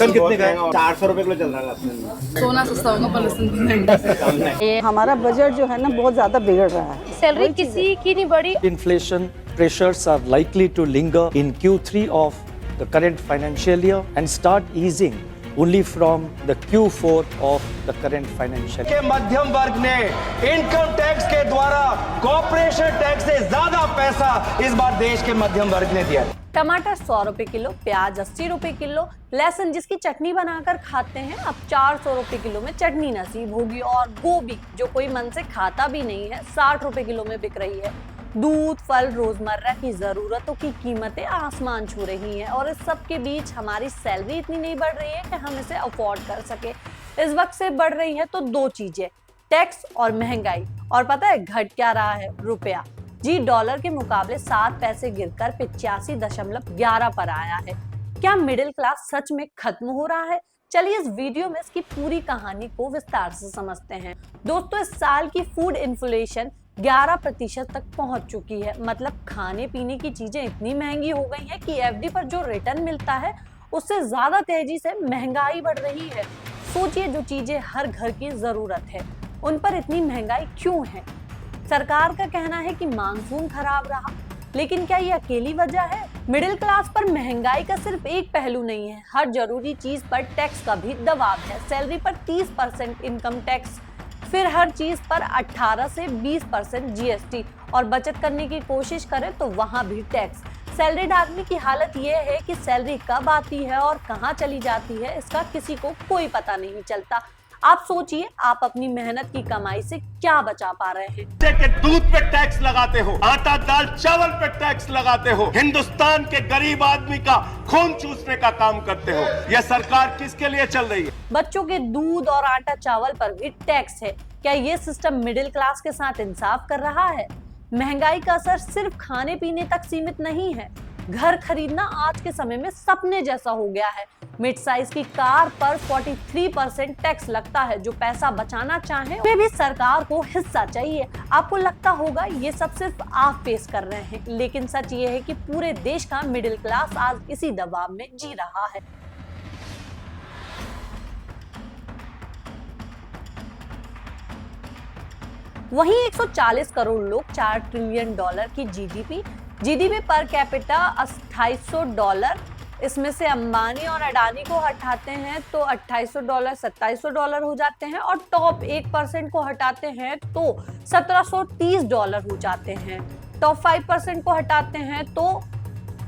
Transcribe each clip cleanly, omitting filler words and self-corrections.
लहसुन कितने का है? 400 रुपए किलो चल रहा है लहसुन। सोना सस्ता होगा पर लहसुन ये हमारा बजट जो है ना बहुत ज्यादा बिगड़ रहा है। सैलरी किसी की नहीं बढ़ी। Inflation pressures are likely to linger in Q3 of the current financial year and start easing only from the Q4 of the current financial year. के मध्यम वर्ग ने इनकम टैक्स के द्वारा कॉर्पोरेशन टैक्स से ज्यादा पैसा इस बार देश के मध्यम वर्ग ने दिया। टमाटर 100 रुपए किलो, प्याज 80 रुपए किलो, लहसुन जिसकी चटनी बनाकर खाते हैं अब 400 रुपए किलो में चटनी नसीब होगी, और गोभी जो कोई मन से खाता भी नहीं है 60 रुपए किलो में बिक रही है। दूध, फल, रोजमर्रा की जरूरतों की कीमतें आसमान छू रही हैं, और इस सब के बीच हमारी सैलरी इतनी नहीं बढ़ रही है कि हम इसे अफोर्ड कर सके। इस वक्त से बढ़ रही है तो दो चीजें, टैक्स और महंगाई। और पता है घट क्या रहा है? रुपया जी डॉलर के मुकाबले 7 पैसे गिरकर 85.11 पर आया है। क्या मिडिल क्लास सच में खत्म हो रहा है? चलिए इस वीडियो में इसकी पूरी कहानी को विस्तार से समझते हैं। दोस्तों, इस साल की फूड इन्फ्लेशन 11% तक पहुंच चुकी है। मतलब खाने पीने की चीजें इतनी महंगी हो गई हैं कि एफडी पर जो रिटर्न मिलता है उससे ज्यादा तेजी से महंगाई बढ़ रही है। सोचिए, जो चीजें हर घर की जरूरत है उन पर इतनी महंगाई क्यों है? सरकार का कहना है कि मानसून खराब रहा, लेकिन क्या ये अकेली वजह है? मिडिल क्लास पर महंगाई का सिर्फ एक पहलू नहीं है, हर जरूरी चीज पर टैक्स का भी दबाव है। सैलरी पर 30% इनकम टैक्स, फिर हर चीज पर 18 से 20% जीएसटी, और बचत करने की कोशिश करें तो वहां भी टैक्स। सैलरी आदमी की हालत ये है कि सैलरी कब आती है और कहां चली जाती है इसका किसी को कोई पता नहीं चलता। आप सोचिए, आप अपनी मेहनत की कमाई से क्या बचा पा रहे हैं? के दूध पे टैक्स लगाते हो, आटा दाल चावल पे टैक्स लगाते हो, हिंदुस्तान के गरीब आदमी का खून चूसने का काम करते हो। यह सरकार किसके लिए चल रही है? बच्चों के दूध और आटा चावल पर भी टैक्स है। क्या ये सिस्टम मिडिल क्लास के साथ इंसाफ कर रहा है? महंगाई का असर सिर्फ खाने पीने तक सीमित नहीं है, घर खरीदना आज के समय में सपने जैसा हो गया है। मिड साइज की कार पर 43% टैक्स लगता है। जो पैसा बचाना चाहे वे भी सरकार को हिस्सा चाहिए। आपको लगता होगा ये सब सिर्फ आप फेस कर रहे हैं, लेकिन सच ये है कि पूरे देश का मिडिल क्लास आज इसी दबाव में जी रहा है। वहीं 140 करोड़ लोग, $4 ट्रिलियन की जीडीपी पर कैपिटा $2800, इसमें से अंबानी और अडानी को हटाते हैं तो $2800 $2700 हो जाते हैं, और टॉप 1% को हटाते हैं तो $1730 हो जाते हैं। टॉप 5% को हटाते हैं तो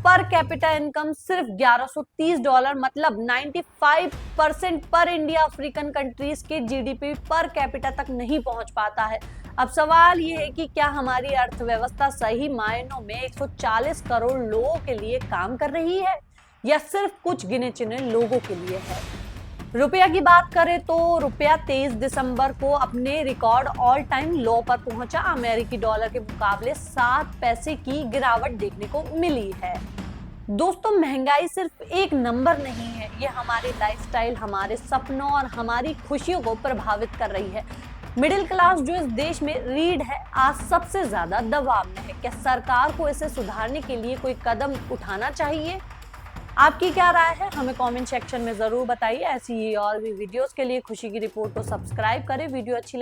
पर कैपिटा इनकम सिर्फ $1130, मतलब 95% पर इंडिया अफ्रीकन कंट्रीज के जीडीपी पर कैपिटा तक नहीं पहुंच पाता है। अब सवाल ये है कि क्या हमारी अर्थव्यवस्था सही मायनों में 140 करोड़ लोगों के लिए काम कर रही है, या सिर्फ कुछ गिने चुने लोगों के लिए है? रुपया की बात करें तो रुपया 23 दिसंबर को अपने रिकॉर्ड ऑल टाइम लो पर पहुंचा। अमेरिकी डॉलर के मुकाबले 7 पैसे की गिरावट देखने को मिली है। दोस्तों, महंगाई सिर्फ एक नंबर नहीं है, ये हमारी लाइफस्टाइल, हमारे सपनों और हमारी खुशियों को प्रभावित कर रही है। मिडिल क्लास जो इस देश में रीढ़ है, आज सबसे ज्यादा दबाव में है। क्या सरकार को इसे सुधारने के लिए कोई कदम उठाना चाहिए? आपकी क्या राय है? हमें कमेंट सेक्शन में जरूर बताइए। ऐसी ही और भी वीडियोस के लिए खुशी की रिपोर्ट को सब्सक्राइब करें। वीडियो अच्छी लगे